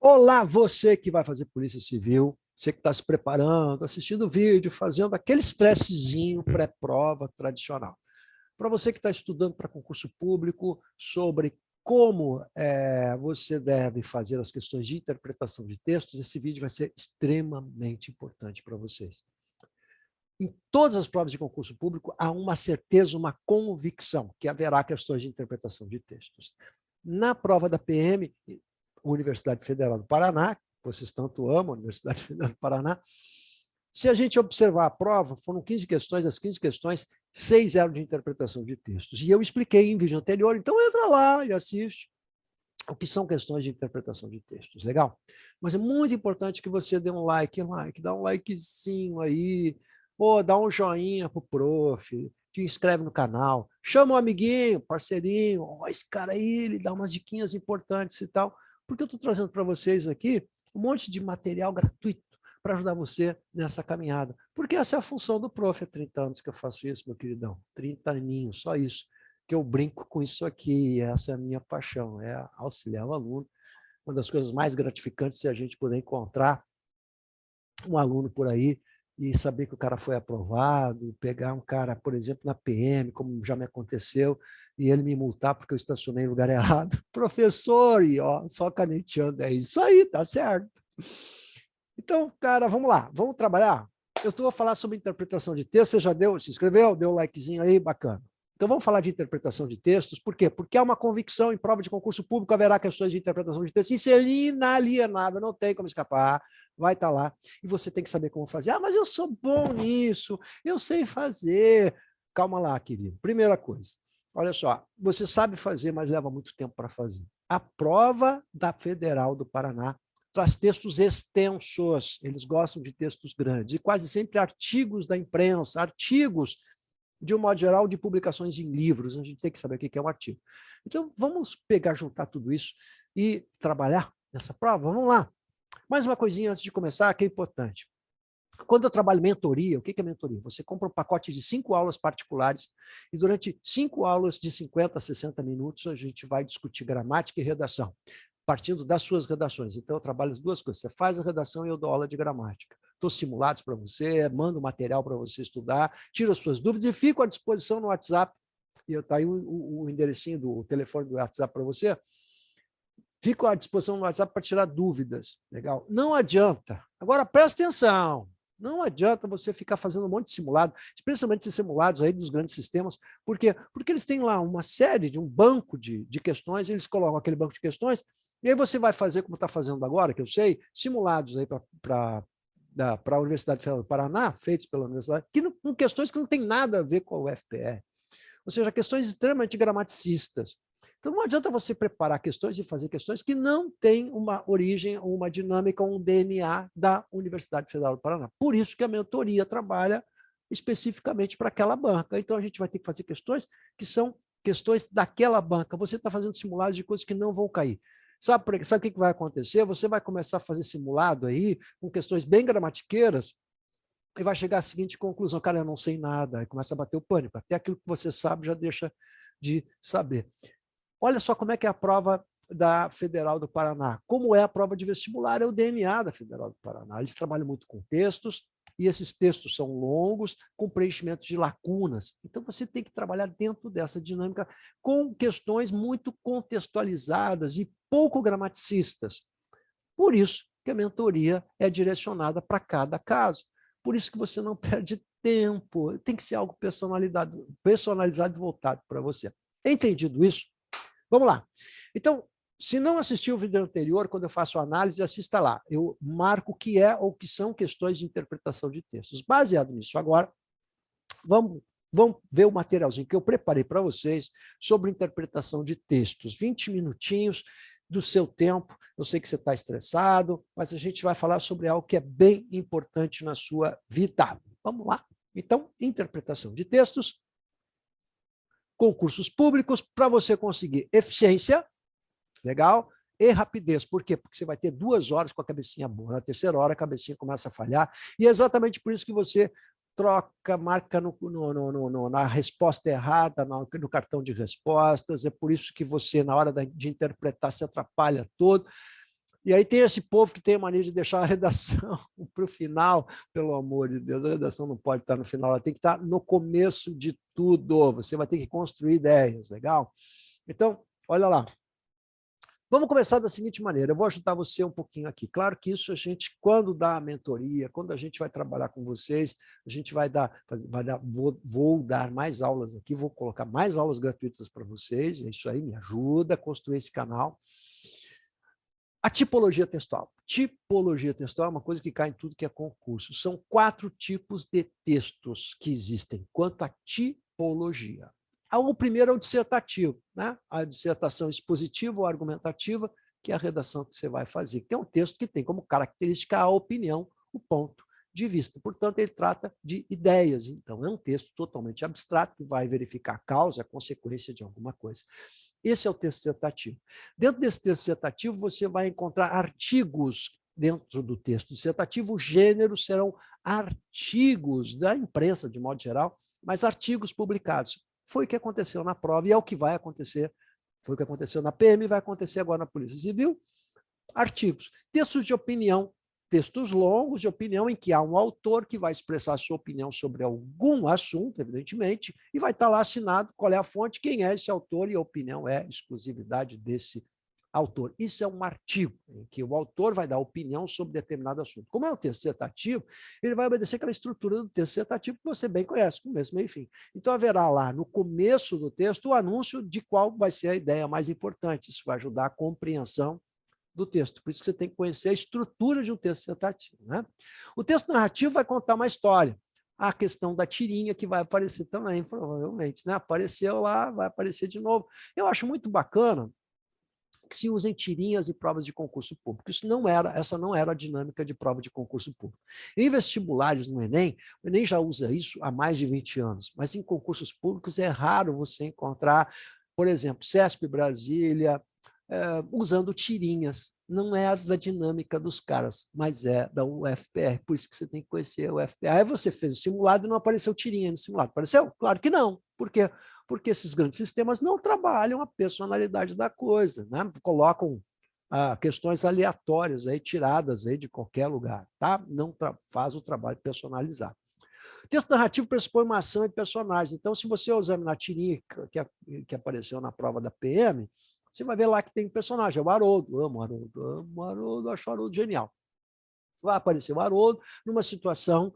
Olá, você que vai fazer Polícia Civil, você que está se preparando, assistindo o vídeo, fazendo aquele estressezinho pré-prova tradicional. Para você que está estudando para concurso público sobre como você deve fazer as questões de interpretação de textos, esse vídeo vai ser extremamente importante para vocês. Em todas as provas de concurso público, há uma certeza, uma convicção que haverá questões de interpretação de textos. Na prova da PM, Universidade Federal do Paraná, vocês tanto amam a Universidade Federal do Paraná, se a gente observar a prova, foram 15 questões, as 15 questões, 6 eram de interpretação de textos. E eu expliquei em vídeo anterior, então entra lá e assiste o que são questões de interpretação de textos, legal? Mas é muito importante que você dê um like, dá um likezinho aí, pô, dá um joinha pro prof, te inscreve no canal, chama um amiguinho, parceirinho, ó, esse cara aí, ele dá umas diquinhas importantes e tal, porque eu estou trazendo para vocês aqui um monte de material gratuito para ajudar você nessa caminhada, porque essa é a função do prof, há 30 anos que eu faço isso, meu queridão, 30 aninhos, só isso que eu brinco com isso aqui, essa é a minha paixão, é auxiliar o aluno. Uma das coisas mais gratificantes é a gente poder encontrar um aluno por aí e saber que o cara foi aprovado, pegar um cara, por exemplo, na PM, como já me aconteceu, e ele me multar porque eu estacionei no lugar errado. Professor, e ó, só caneteando, é isso aí, tá certo. Então, cara, vamos lá, vamos trabalhar? Eu estou a falar sobre interpretação de texto, você já deu, se inscreveu, deu um likezinho aí, bacana. Então, vamos falar de interpretação de textos. Por quê? Porque há uma convicção em prova de concurso público, haverá questões de interpretação de textos. Isso é inalienável, não tem como escapar. Vai estar lá. E você tem que saber como fazer. Ah, mas eu sou bom nisso, eu sei fazer. Calma lá, querido. Primeira coisa, olha só, você sabe fazer, mas leva muito tempo para fazer. A prova da Federal do Paraná traz textos extensos, eles gostam de textos grandes, e quase sempre artigos da imprensa, artigos de um modo geral, de publicações em livros. A gente tem que saber o que é um artigo. Então, vamos pegar, juntar tudo isso e trabalhar nessa prova? Vamos lá. Mais uma coisinha antes de começar, que é importante. Quando eu trabalho mentoria, o que é mentoria? Você compra um pacote de 5 aulas particulares e durante 5 aulas de 50 a 60 minutos a gente vai discutir gramática e redação, partindo das suas redações. Então, eu trabalho as duas coisas. Você faz a redação e eu dou aula de gramática. Estou simulados para você, mando material para você estudar, tiro as suas dúvidas e fico à disposição no WhatsApp. E está aí o enderecinho do telefone do WhatsApp para você. Fico à disposição no WhatsApp para tirar dúvidas. Legal? Não adianta. Agora, presta atenção. Não adianta você ficar fazendo um monte de simulado, especialmente esses simulados aí dos grandes sistemas. Por quê? Porque eles têm lá uma série de um banco de questões, eles colocam aquele banco de questões, e aí você vai fazer, como está fazendo agora, que eu sei, simulados aí para a Universidade Federal do Paraná, feitos pela Universidade, com questões que não tem nada a ver com a UFPR. Ou seja, questões extremamente gramaticistas. Então, não adianta você preparar questões e fazer questões que não têm uma origem, uma dinâmica, um DNA da Universidade Federal do Paraná. Por isso que a mentoria trabalha especificamente para aquela banca. Então, a gente vai ter que fazer questões que são questões daquela banca. Você está fazendo simulados de coisas que não vão cair. Sabe o que vai acontecer? Você vai começar a fazer simulado aí, com questões bem gramatiqueiras, e vai chegar à seguinte conclusão: cara, eu não sei nada. Aí começa a bater o pânico. Até aquilo que você sabe já deixa de saber. Olha só como é que é a prova da Federal do Paraná. Como é a prova de vestibular? É o DNA da Federal do Paraná. Eles trabalham muito com textos, e esses textos são longos, com preenchimento de lacunas. Então, você tem que trabalhar dentro dessa dinâmica com questões muito contextualizadas e pouco gramaticistas. Por isso que a mentoria é direcionada para cada caso. Por isso que você não perde tempo. Tem que ser algo personalizado e voltado para você. Entendido isso? Vamos lá. Então, se não assistiu o vídeo anterior, quando eu faço a análise, assista lá. Eu marco o que é ou o que são questões de interpretação de textos. Baseado nisso, agora, vamos ver o materialzinho que eu preparei para vocês sobre interpretação de textos. 20 minutinhos do seu tempo. Eu sei que você está estressado, mas a gente vai falar sobre algo que é bem importante na sua vida. Vamos lá. Então, interpretação de textos, concursos públicos, para você conseguir eficiência, legal, e rapidez. Por quê? Porque você vai ter 2 horas com a cabecinha boa. Na terceira hora, a cabecinha começa a falhar. E é exatamente por isso que você troca, marca na resposta errada, no cartão de respostas. É por isso que você, na hora de interpretar, se atrapalha todo. E aí tem esse povo que tem a mania de deixar a redação para o final, pelo amor de Deus, a redação não pode estar no final, ela tem que estar no começo de tudo, você vai ter que construir ideias, legal? Então, olha lá. Vamos começar da seguinte maneira, eu vou ajudar você um pouquinho aqui. Claro que isso a gente, quando dá a mentoria, quando a gente vai trabalhar com vocês, a gente vou dar mais aulas aqui, vou colocar mais aulas gratuitas para vocês, é isso aí, me ajuda a construir esse canal. A tipologia textual. Tipologia textual é uma coisa que cai em tudo que é concurso. São 4 tipos de textos que existem quanto à tipologia. O primeiro é o dissertativo, né? A dissertação expositiva ou argumentativa, que é a redação que você vai fazer, que é um texto que tem como característica a opinião, o ponto de vista. Portanto, ele trata de ideias. Então, é um texto totalmente abstrato, que vai verificar a causa, a consequência de alguma coisa. Esse é o texto dissertativo. Dentro desse texto dissertativo, você vai encontrar artigos dentro do texto dissertativo. Os gêneros serão artigos da imprensa, de modo geral, mas artigos publicados. Foi o que aconteceu na prova e é o que vai acontecer. Foi o que aconteceu na PM e vai acontecer agora na Polícia Civil. Artigos. Textos de opinião, textos longos de opinião em que há um autor que vai expressar sua opinião sobre algum assunto, evidentemente, e vai estar lá assinado qual é a fonte, quem é esse autor, e a opinião é exclusividade desse autor. Isso é um artigo, em que o autor vai dar opinião sobre determinado assunto. Como é um texto dissertativo, ele vai obedecer aquela estrutura do texto dissertativo que você bem conhece, começo, meio e fim. Então, haverá lá, no começo do texto, o anúncio de qual vai ser a ideia mais importante. Isso vai ajudar a compreensão do texto. Por isso que você tem que conhecer a estrutura de um texto dissertativo, né? O texto narrativo vai contar uma história. A questão da tirinha que vai aparecer também, provavelmente, né? Apareceu lá, vai aparecer de novo. Eu acho muito bacana que se usem tirinhas e provas de concurso público. Essa não era a dinâmica de prova de concurso público. Em vestibulares no Enem, o Enem já usa isso há mais de 20 anos, mas em concursos públicos é raro você encontrar, por exemplo, CESP Brasília, usando tirinhas. Não é da dinâmica dos caras, mas é da UFPR, por isso que você tem que conhecer a UFPR. Aí você fez o simulado e não apareceu tirinha no simulado. Apareceu? Claro que não. Por quê? Porque esses grandes sistemas não trabalham a personalidade da coisa, né? Colocam questões aleatórias aí, tiradas aí de qualquer lugar, tá? Não faz o trabalho personalizado. O texto narrativo pressupõe uma ação e personagens. Então, se você examinar a tirinha que apareceu na prova da PM, você vai ver lá que tem personagem, é o Haroldo, amo o Haroldo, acho o Haroldo genial. Vai aparecer o Haroldo numa situação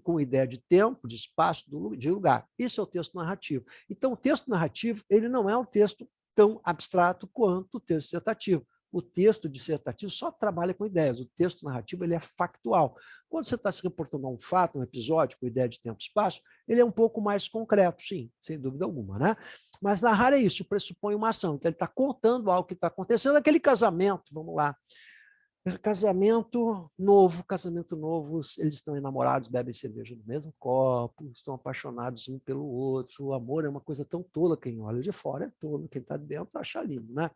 com ideia de tempo, de espaço, de lugar. Isso é o texto narrativo. Então, o texto narrativo ele não é um texto tão abstrato quanto o texto dissertativo. O texto dissertativo só trabalha com ideias. O texto narrativo ele é factual. Quando você está se reportando a um fato, um episódio com ideia de tempo e espaço, ele é um pouco mais concreto, sim, sem dúvida alguma, né? Mas narrar é isso, pressupõe uma ação. Então, ele está contando algo que está acontecendo. Aquele casamento, vamos lá. Casamento novo, eles estão enamorados, bebem cerveja no mesmo copo, estão apaixonados um pelo outro. O amor é uma coisa tão tola, quem olha de fora é tolo, quem está dentro acha lindo, né?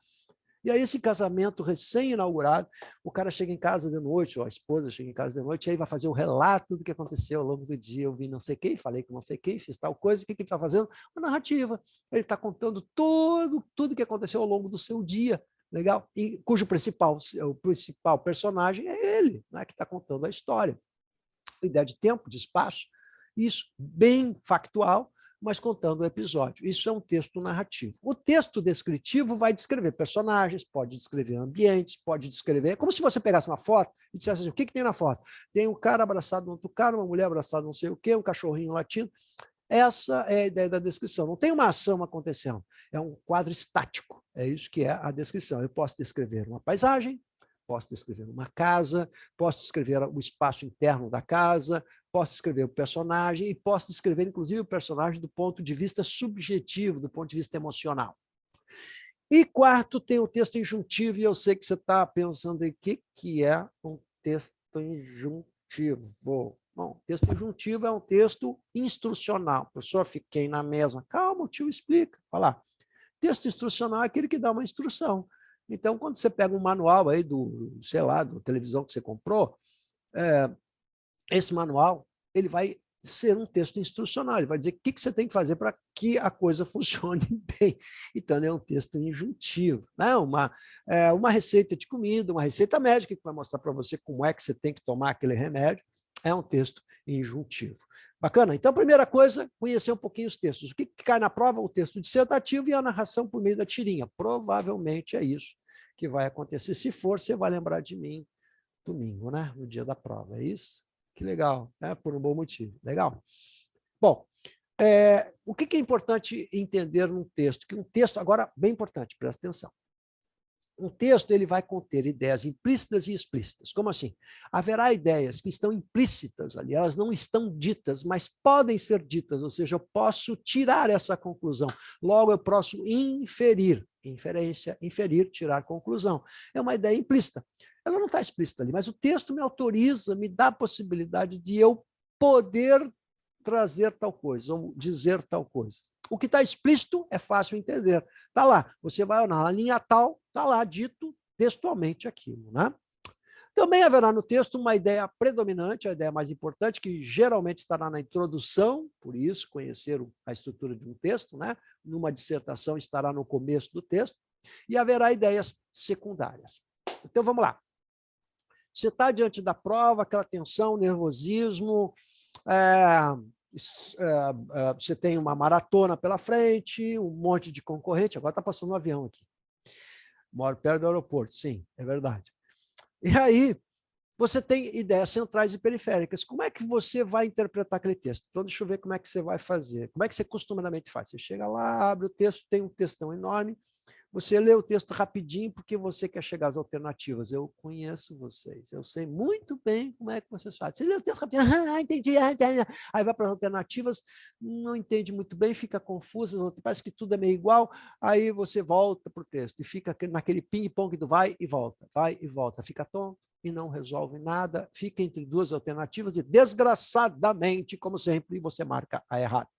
E aí, esse casamento recém-inaugurado, o cara chega em casa de noite, ou a esposa chega em casa de noite, e aí vai fazer o relato do que aconteceu ao longo do dia. Eu vi não sei quem, falei com não sei quem, fiz tal coisa. O que ele está fazendo? Uma narrativa. Ele está contando tudo que aconteceu ao longo do seu dia, legal? E cujo o principal personagem é ele, né, que está contando a história. Ideia de tempo, de espaço, isso bem factual, mas contando o episódio. Isso é um texto narrativo. O texto descritivo vai descrever personagens, pode descrever ambientes, pode descrever... Como se você pegasse uma foto e dissesse assim, o que tem na foto? Tem um cara abraçado no outro cara, uma mulher abraçada não sei o quê, um cachorrinho latindo. Essa é a ideia da descrição. Não tem uma ação acontecendo. É um quadro estático. É isso que é a descrição. Eu posso descrever uma paisagem, posso descrever uma casa, posso descrever o espaço interno da casa, posso descrever o personagem e posso descrever, inclusive, o personagem do ponto de vista subjetivo, do ponto de vista emocional. E quarto, tem o texto injuntivo, e eu sei que você está pensando em o que é um texto injuntivo. Bom, texto injuntivo é um texto instrucional. Professor, fiquei na mesma. Calma, o tio explica. Olha lá. Texto instrucional é aquele que dá uma instrução. Então, quando você pega um manual aí sei lá, da televisão que você comprou, esse manual, ele vai ser um texto instrucional. Ele vai dizer o que você tem que fazer para que a coisa funcione bem. Então, ele é um texto injuntivo. Né? Uma receita de comida, uma receita médica que vai mostrar para você como é que você tem que tomar aquele remédio. É um texto injuntivo. Bacana? Então, a primeira coisa, conhecer um pouquinho os textos. O que cai na prova? O texto dissertativo e a narração por meio da tirinha. Provavelmente é isso que vai acontecer. Se for, você vai lembrar de mim domingo, né? No dia da prova. É isso? Que legal, né? Por um bom motivo. Legal. Bom, o que é importante entender num texto? Que um texto, agora, bem importante, presta atenção. Um texto ele vai conter ideias implícitas e explícitas. Como assim? Haverá ideias que estão implícitas ali, elas não estão ditas, mas podem ser ditas, ou seja, eu posso tirar essa conclusão. Logo, eu posso inferir. Inferência, inferir, tirar conclusão. É uma ideia implícita. Ela não está explícita ali, mas o texto me autoriza, me dá a possibilidade de eu poder trazer tal coisa, ou dizer tal coisa. O que está explícito é fácil entender. Está lá, você vai na linha tal, está lá dito textualmente aquilo. Né? Também haverá no texto uma ideia predominante, a ideia mais importante, que geralmente estará na introdução, por isso, conhecer a estrutura de um texto, né? Numa dissertação estará no começo do texto, e haverá ideias secundárias. Então, vamos lá. Você está diante da prova, aquela tensão, nervosismo, você tem uma maratona pela frente, um monte de concorrente, agora está passando um avião aqui. Moro perto do aeroporto, sim, é verdade. E aí, você tem ideias centrais e periféricas. Como é que você vai interpretar aquele texto? Então, deixa eu ver como é que você vai fazer. Como é que você costumeiramente faz? Você chega lá, abre o texto, tem um textão enorme, você lê o texto rapidinho porque você quer chegar às alternativas. Eu conheço vocês, eu sei muito bem como é que vocês fazem. Você lê o texto rapidinho, entendi, aí vai para as alternativas, não entende muito bem, fica confuso, parece que tudo é meio igual, aí você volta para o texto e fica naquele ping-pong do vai e volta, fica tonto e não resolve nada, fica entre duas alternativas e, desgraçadamente, como sempre, você marca a errada.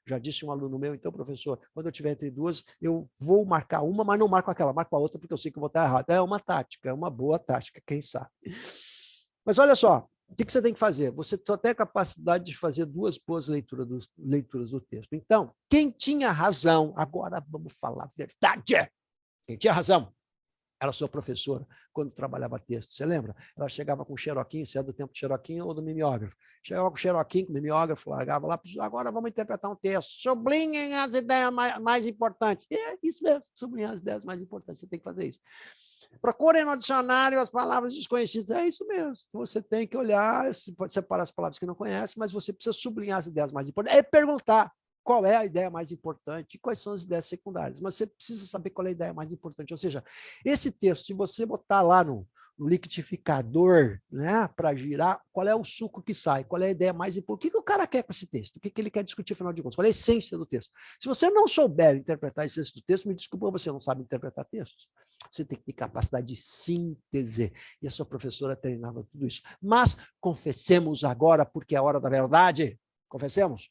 Já disse um aluno meu, então, professor, quando eu estiver entre duas, eu vou marcar uma, mas não marco aquela, marco a outra, porque eu sei que eu vou estar errado. É uma tática, é uma boa tática, quem sabe. Mas olha só, o que você tem que fazer? Você só tem a capacidade de fazer duas boas leituras do texto. Então, quem tinha razão, agora vamos falar a verdade. Quem tinha razão era sua professora, quando trabalhava texto. Você lembra? Ela chegava com xeroquinho, se é do tempo do xeroquinho ou do mimeógrafo. Chegava com xeroquinho, com mimeógrafo, largava lá, agora vamos interpretar um texto. Sublinhem as ideias mais importantes. É isso mesmo, sublinhar as ideias mais importantes. Você tem que fazer isso. Procurem no dicionário as palavras desconhecidas. É isso mesmo. Você tem que olhar, você pode separar as palavras que não conhece, mas você precisa sublinhar as ideias mais importantes. É perguntar qual é a ideia mais importante e quais são as ideias secundárias. Mas você precisa saber qual é a ideia mais importante. Ou seja, esse texto, se você botar lá no liquidificador, né, para girar, qual é o suco que sai, qual é a ideia mais importante, o que o cara quer com esse texto, o que ele quer discutir, afinal de contas, qual é a essência do texto. Se você não souber interpretar a essência do texto, me desculpa, você não sabe interpretar textos. Você tem que ter capacidade de síntese, e a sua professora treinava tudo isso. Mas confessemos agora, porque é a hora da verdade, confessemos.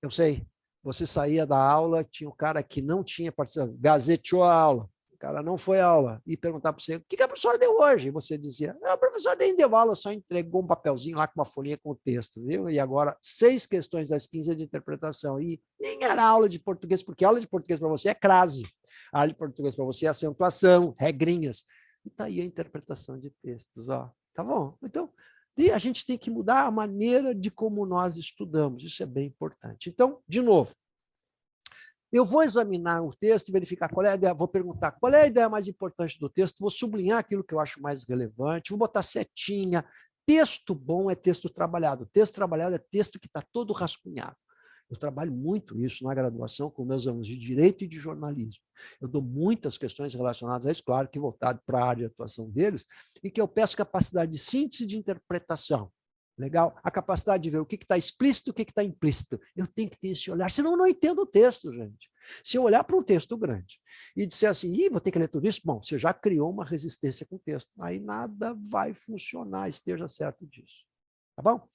Eu sei, você saía da aula, tinha um cara que não tinha participado, gazeteou a aula, o cara não foi à aula, e perguntava para você, o que a professora deu hoje? E você dizia, a professora nem deu aula, só entregou um papelzinho lá com uma folhinha com o texto, viu? E agora, 6 questões das 15 de interpretação, e nem era aula de português, porque aula de português para você é crase, aula de português para você é acentuação, regrinhas, e está aí a interpretação de textos, ó. Tá bom? Então, e a gente tem que mudar a maneira de como nós estudamos. Isso é bem importante. Então, de novo, eu vou examinar o texto e verificar qual é a ideia, vou perguntar qual é a ideia mais importante do texto, vou sublinhar aquilo que eu acho mais relevante, vou botar setinha. Texto bom é texto trabalhado. Texto trabalhado é texto que está todo rascunhado. Eu trabalho muito isso na graduação com meus alunos de Direito e de Jornalismo. Eu dou muitas questões relacionadas a isso, claro que voltado para a área de atuação deles, e que eu peço capacidade de síntese e de interpretação. Legal? A capacidade de ver o que está explícito e o que está implícito. Eu tenho que ter esse olhar, senão eu não entendo o texto, gente. Se eu olhar para um texto grande e disser assim, vou ter que ler tudo isso, bom, você já criou uma resistência com o texto. Aí nada vai funcionar, esteja certo disso. Tá bom?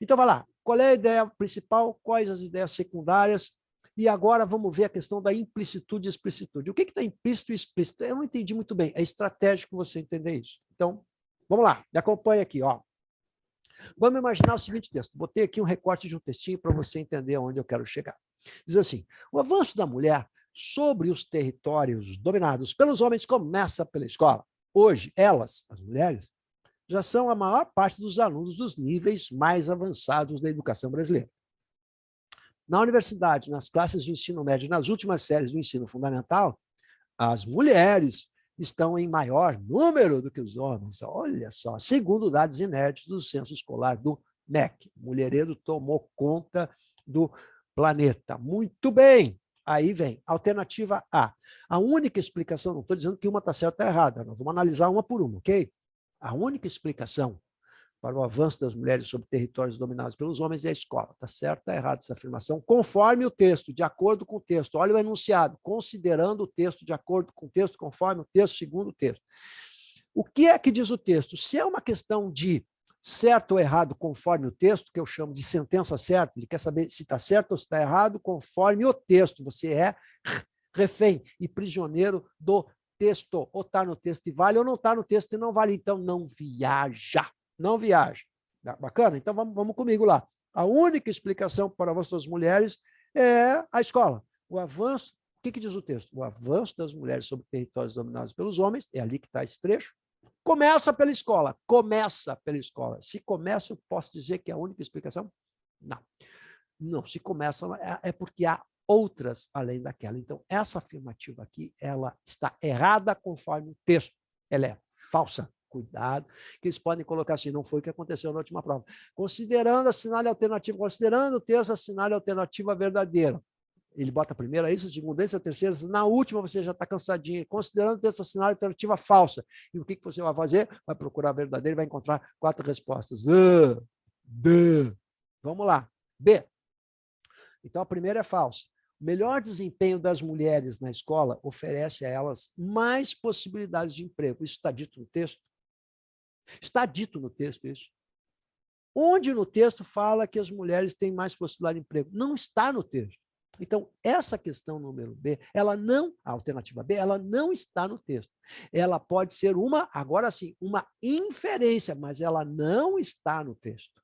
Então, vai lá. Qual é a ideia principal? Quais as ideias secundárias? E agora vamos ver a questão da implicitude e explicitude. O que está implícito e explícito? Eu não entendi muito bem. É estratégico você entender isso. Então, vamos lá. Me acompanha aqui. Ó. Vamos imaginar o seguinte texto. Botei aqui um recorte de um textinho para você entender onde eu quero chegar. Diz assim, o avanço da mulher sobre os territórios dominados pelos homens começa pela escola. Hoje, elas, as mulheres, já são a maior parte dos alunos dos níveis mais avançados da educação brasileira. Na universidade, nas classes de ensino médio, nas últimas séries do ensino fundamental, as mulheres estão em maior número do que os homens. Olha só, segundo dados inéditos do censo escolar do MEC. O mulheredo tomou conta do planeta. Muito bem. Aí vem, alternativa A. A única explicação, não estou dizendo que uma está certa ou errada, nós vamos analisar uma por uma, ok? A única explicação para o avanço das mulheres sobre territórios dominados pelos homens é a escola. Está certo ou está errada essa afirmação? Conforme o texto, de acordo com o texto. Olha o enunciado, considerando o texto, de acordo com o texto, conforme o texto, segundo o texto. O que é que diz o texto? Se é uma questão de certo ou errado conforme o texto, que eu chamo de sentença certa, ele quer saber se está certo ou se está errado conforme o texto. Você é refém e prisioneiro do texto. Ou está no texto e vale, ou não está no texto e não vale. Então, não viaja. Não viaja. Bacana? Então, vamos comigo lá. A única explicação para o avanço das mulheres é a escola. O avanço, o que diz o texto? O avanço das mulheres sobre territórios dominados pelos homens, é ali que está esse trecho, começa pela escola. Começa pela escola. Se começa, eu posso dizer que é a única explicação? Não. Não, se começa é porque há outras além daquela. Então, essa afirmativa aqui, ela está errada conforme o texto. Ela é falsa. Cuidado, que eles podem colocar assim, não foi o que aconteceu na última prova. Considerando a sinal alternativa, considerando o texto a sinal alternativa verdadeira. Ele bota a primeira isso, a segunda isso, a terceira, na última você já está cansadinho, considerando o texto a sinal alternativa falsa. E o que você vai fazer? Vai procurar a verdadeira e vai encontrar 4 respostas. Vamos lá. B. Então, a primeira é falsa. O melhor desempenho das mulheres na escola oferece a elas mais possibilidades de emprego. Isso está dito no texto? Está dito no texto isso. Onde no texto fala que as mulheres têm mais possibilidade de emprego? Não está no texto. Então, essa questão número B, ela não, a alternativa B, ela não está no texto. Ela pode ser uma, agora sim, uma inferência, mas ela não está no texto.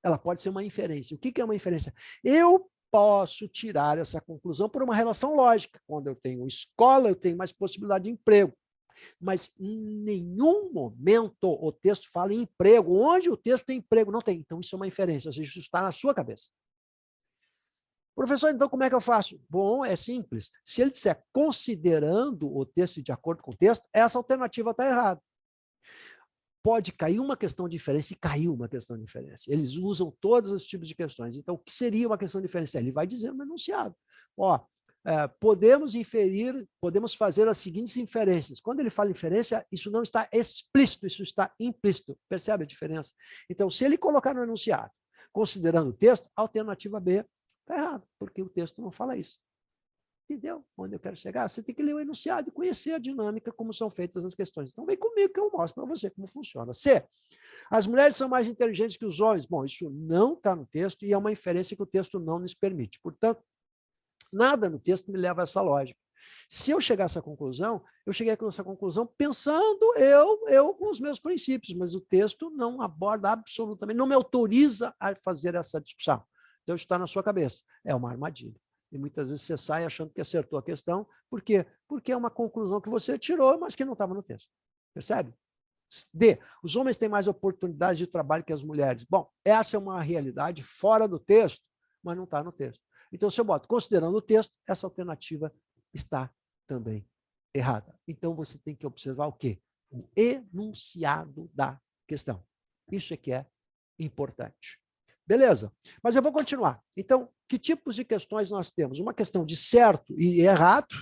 Ela pode ser uma inferência. O que é uma inferência? Eu posso tirar essa conclusão por uma relação lógica. Quando eu tenho escola, eu tenho mais possibilidade de emprego. Mas em nenhum momento o texto fala em emprego. Onde o texto tem emprego? Não tem. Então, isso é uma inferência, ou seja, isso está na sua cabeça. Professor, então como é que eu faço? Bom, é simples. Se ele disser considerando o texto de acordo com o texto, essa alternativa está errada. Pode cair uma questão de inferência e caiu uma questão de inferência. Eles usam todos os tipos de questões. Então, o que seria uma questão de inferência? Ele vai dizer no enunciado. Ó, podemos inferir, podemos fazer as seguintes inferências. Quando ele fala inferência, isso não está explícito, isso está implícito. Percebe a diferença? Então, se ele colocar no enunciado, considerando o texto, a alternativa B está errada, porque o texto não fala isso. Entendeu onde eu quero chegar? Você tem que ler o enunciado e conhecer a dinâmica, como são feitas as questões. Então, vem comigo que eu mostro para você como funciona. C. As mulheres são mais inteligentes que os homens. Bom, isso não está no texto e é uma inferência que o texto não nos permite. Portanto, nada no texto me leva a essa lógica. Se eu chegar a essa conclusão, eu cheguei a essa conclusão pensando eu com os meus princípios, mas o texto não aborda absolutamente, não me autoriza a fazer essa discussão. Então, está na sua cabeça. É uma armadilha. E muitas vezes você sai achando que acertou a questão. Por quê? Porque é uma conclusão que você tirou, mas que não estava no texto. Percebe? D. Os homens têm mais oportunidades de trabalho que as mulheres. Bom, essa é uma realidade fora do texto, mas não está no texto. Então, se eu boto considerando o texto, essa alternativa está também errada. Então, você tem que observar o quê? O enunciado da questão. Isso é que é importante. Beleza? Mas eu vou continuar. Então, que tipos de questões nós temos? Uma questão de certo e errado,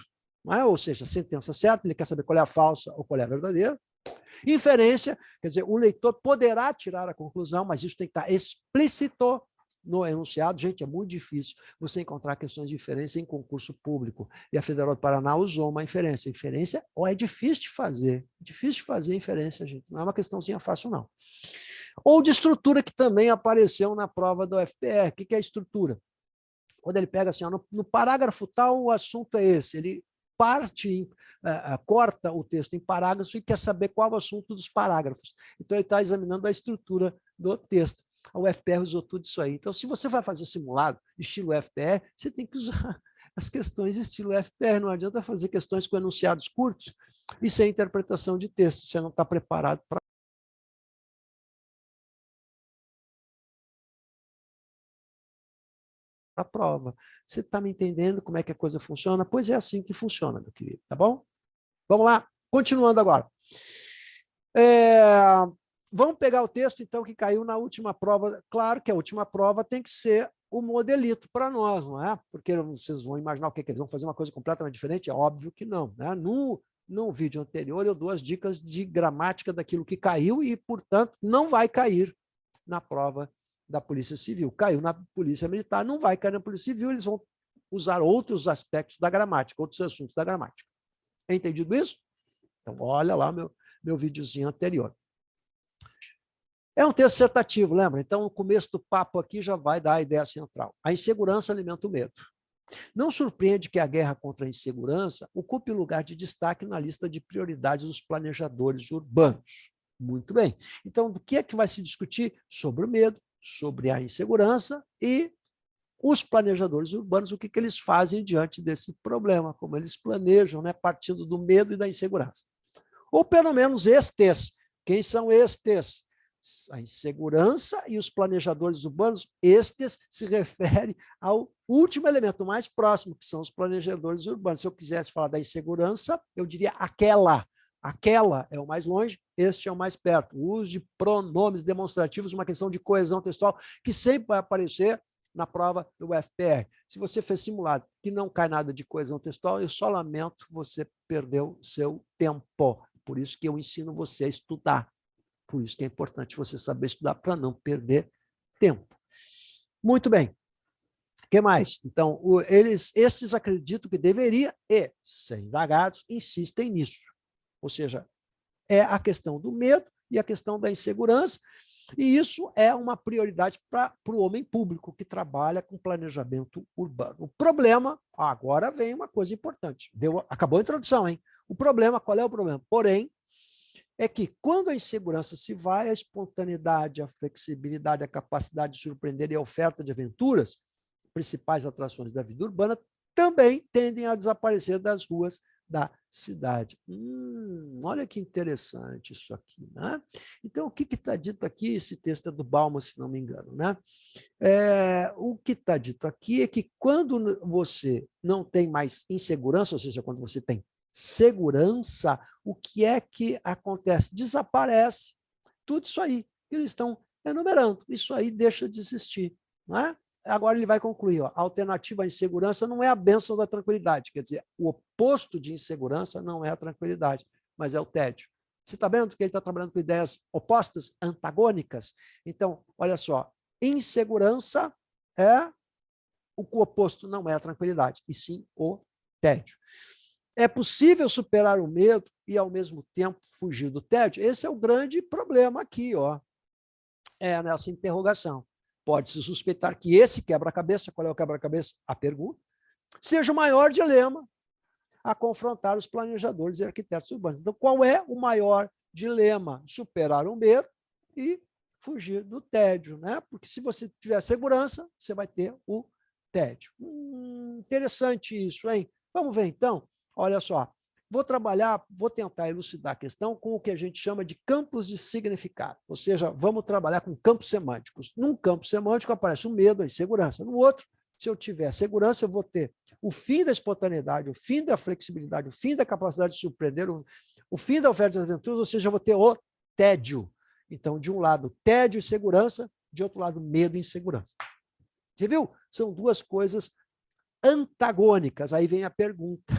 não é? Ou seja, sentença certa, ele quer saber qual é a falsa ou qual é a verdadeira. Inferência, quer dizer, o leitor poderá tirar a conclusão, mas isso tem que estar explícito no enunciado. Gente, é muito difícil você encontrar questões de inferência em concurso público. E a Federal do Paraná usou uma inferência. Inferência é difícil de fazer. Difícil de fazer inferência, gente. Não é uma questãozinha fácil, não. Ou de estrutura, que também apareceu na prova do FPR. O que é a estrutura? Quando ele pega assim, ó, no parágrafo tal, o assunto é esse. Ele corta o texto em parágrafos e quer saber qual é o assunto dos parágrafos. Então, ele está examinando a estrutura do texto. A UFPR usou tudo isso aí. Então, se você vai fazer simulado estilo UFPR, você tem que usar as questões estilo UFPR. Não adianta fazer questões com enunciados curtos e sem interpretação de texto. Você não está preparado para a prova. Você está me entendendo como é que a coisa funciona? Pois é assim que funciona, meu querido, tá bom? Vamos lá, continuando agora. Vamos pegar o texto, então, que caiu na última prova. Claro que a última prova tem que ser o modelito para nós, não é? Porque vocês vão imaginar o que eles vão fazer uma coisa completamente diferente? É óbvio que não, né? No vídeo anterior, eu dou as dicas de gramática daquilo que caiu e, portanto, não vai cair na prova da Polícia Civil. Caiu na Polícia Militar, não vai cair na Polícia Civil, eles vão usar outros aspectos da gramática, outros assuntos da gramática. Entendido isso? Então, olha lá meu videozinho anterior. É um texto dissertativo, lembra? Então, o começo do papo aqui já vai dar a ideia central. A insegurança alimenta o medo. Não surpreende que a guerra contra a insegurança ocupe lugar de destaque na lista de prioridades dos planejadores urbanos. Muito bem. Então, do que é que vai se discutir? Sobre o medo, sobre a insegurança e os planejadores urbanos, o que eles fazem diante desse problema, como eles planejam, né, partindo do medo e da insegurança. Ou pelo menos estes. Quem são estes? A insegurança e os planejadores urbanos, estes se refere ao último elemento mais próximo, que são os planejadores urbanos. Se eu quisesse falar da insegurança, eu diria aquela. Aquela é o mais longe, este é o mais perto. O uso de pronomes demonstrativos, uma questão de coesão textual, que sempre vai aparecer na prova do UFPR. Se você fez simulado que não cai nada de coesão textual, eu só lamento, você perdeu seu tempo. Por isso que eu ensino você a estudar. Por isso que é importante você saber estudar para não perder tempo. Muito bem. O que mais? Então, estes acreditam que deveria e, ser indagados, insistem nisso. Ou seja, é a questão do medo e a questão da insegurança, e isso é uma prioridade para o homem público que trabalha com planejamento urbano. O problema, agora vem uma coisa importante, acabou a introdução, hein? O problema, qual é o problema? Porém, é que quando a insegurança se vai, a espontaneidade, a flexibilidade, a capacidade de surpreender e a oferta de aventuras, principais atrações da vida urbana, também tendem a desaparecer das ruas da cidade. Olha que interessante isso aqui, né? Então, o que está dito aqui? Esse texto é do Bauman, se não me engano, né? O que está dito aqui é que quando você não tem mais insegurança, ou seja, quando você tem segurança, o que é que acontece? Desaparece tudo isso aí que eles estão enumerando. Isso aí deixa de existir, não é? Agora ele vai concluir, ó, a alternativa à insegurança não é a bênção da tranquilidade, quer dizer, o oposto de insegurança não é a tranquilidade, mas é o tédio. Você está vendo que ele está trabalhando com ideias opostas, antagônicas? Então, olha só, insegurança é o oposto, não é a tranquilidade, e sim o tédio. É possível superar o medo e, ao mesmo tempo, fugir do tédio? Esse é o grande problema aqui, ó. É nessa interrogação. Pode-se suspeitar que esse quebra-cabeça, qual é o quebra-cabeça? A pergunta, seja o maior dilema a confrontar os planejadores e arquitetos urbanos. Então, qual é o maior dilema? Superar o medo e fugir do tédio, né? Porque se você tiver segurança, você vai ter o tédio. Interessante isso, hein? Vamos ver, então. Olha só, vou tentar elucidar a questão com o que a gente chama de campos de significado, ou seja, vamos trabalhar com campos semânticos. Num campo semântico aparece o medo, a insegurança. No outro, se eu tiver segurança, eu vou ter o fim da espontaneidade, o fim da flexibilidade, o fim da capacidade de surpreender, o fim da oferta de aventuras, ou seja, eu vou ter o tédio. Então, de um lado, tédio e segurança, de outro lado, medo e insegurança. Você viu? São duas coisas antagônicas. Aí vem a pergunta.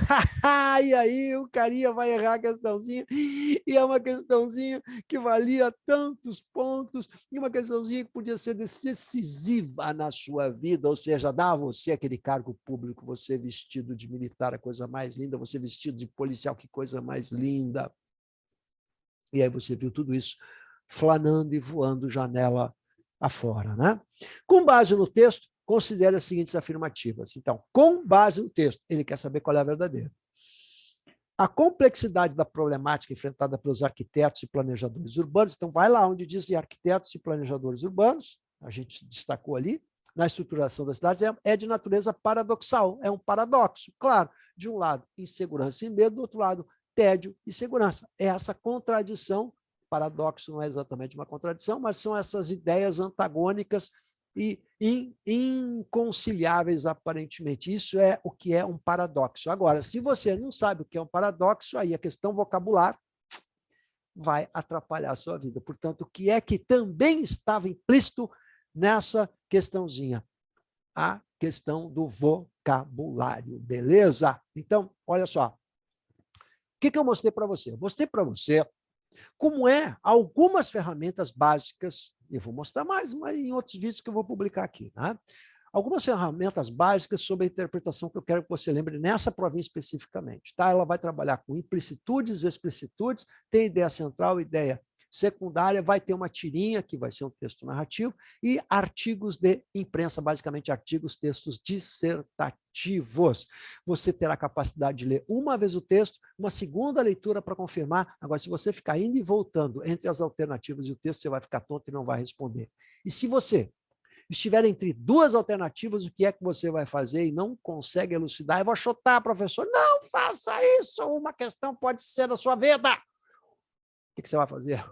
E aí o carinha vai errar a questãozinha, e é uma questãozinha que valia tantos pontos, e uma questãozinha que podia ser decisiva na sua vida, ou seja, dar a você aquele cargo público, você vestido de militar, a coisa mais linda, você vestido de policial, que coisa mais linda. E aí você viu tudo isso flanando e voando janela afora, né? Com base no texto, considere as seguintes afirmativas. Então, com base no texto, ele quer saber qual é a verdadeira. A complexidade da problemática enfrentada pelos arquitetos e planejadores urbanos, então vai lá onde diz de arquitetos e planejadores urbanos, a gente destacou ali, na estruturação das cidades, é de natureza paradoxal, é um paradoxo. Claro, de um lado, insegurança e medo, do outro lado, tédio e segurança. É essa contradição, paradoxo não é exatamente uma contradição, mas são essas ideias antagônicas e inconciliáveis, aparentemente. Isso é o que é um paradoxo. Agora, se você não sabe o que é um paradoxo, aí a questão vocabular vai atrapalhar a sua vida. Portanto, o que é que também estava implícito nessa questãozinha? A questão do vocabulário, beleza? Então, olha só. O que eu mostrei para você? Eu mostrei para você como algumas ferramentas básicas, eu vou mostrar mais mas em outros vídeos que eu vou publicar aqui, né? Algumas ferramentas básicas sobre a interpretação que eu quero que você lembre nessa provinha especificamente. Tá? Ela vai trabalhar com implicitudes, explicitudes, tem ideia central, ideia secundária, vai ter uma tirinha, que vai ser um texto narrativo, e artigos de imprensa, basicamente artigos, textos dissertativos. Você terá a capacidade de ler uma vez o texto, uma segunda leitura para confirmar. Agora, se você ficar indo e voltando entre as alternativas e o texto, você vai ficar tonto e não vai responder. E se você estiver entre duas alternativas, o que é que você vai fazer e não consegue elucidar? Eu vou chutar, professor. Não faça isso! Uma questão pode ser da sua vida. O que você vai fazer?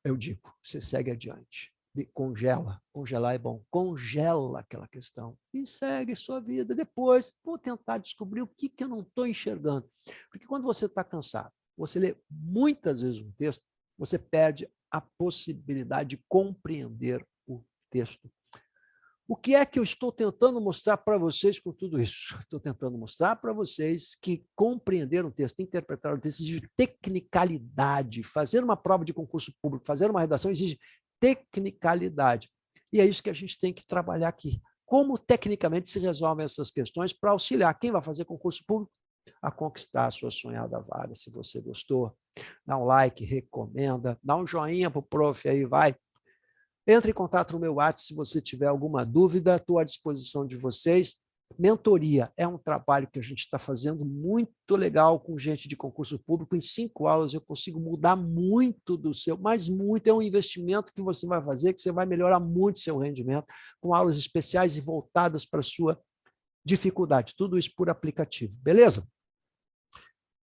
Eu digo, você segue adiante. Congela. Congelar é bom. Congela aquela questão e segue sua vida. Depois, vou tentar descobrir o que eu não estou enxergando. Porque quando você está cansado, você lê muitas vezes um texto, você perde a possibilidade de compreender o texto. O que é que eu estou tentando mostrar para vocês com tudo isso? Estou tentando mostrar para vocês que compreender um texto, interpretar um texto exige tecnicalidade. Fazer uma prova de concurso público, fazer uma redação exige tecnicalidade. E é isso que a gente tem que trabalhar aqui. Como tecnicamente se resolvem essas questões para auxiliar quem vai fazer concurso público a conquistar a sua sonhada vaga. Se você gostou, dá um like, recomenda, dá um joinha para o prof aí, vai. Entre em contato no meu WhatsApp se você tiver alguma dúvida, estou à disposição de vocês. Mentoria é um trabalho que a gente está fazendo muito legal com gente de concurso público. Em 5 aulas eu consigo mudar muito do seu, mas muito, é um investimento que você vai fazer, que você vai melhorar muito seu rendimento, com aulas especiais e voltadas para a sua dificuldade. Tudo isso por aplicativo, beleza?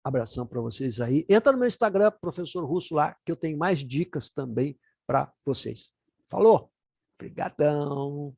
Abração para vocês aí. Entra no meu Instagram, Professor Russo, lá, que eu tenho mais dicas também para vocês. Falou? Obrigadão.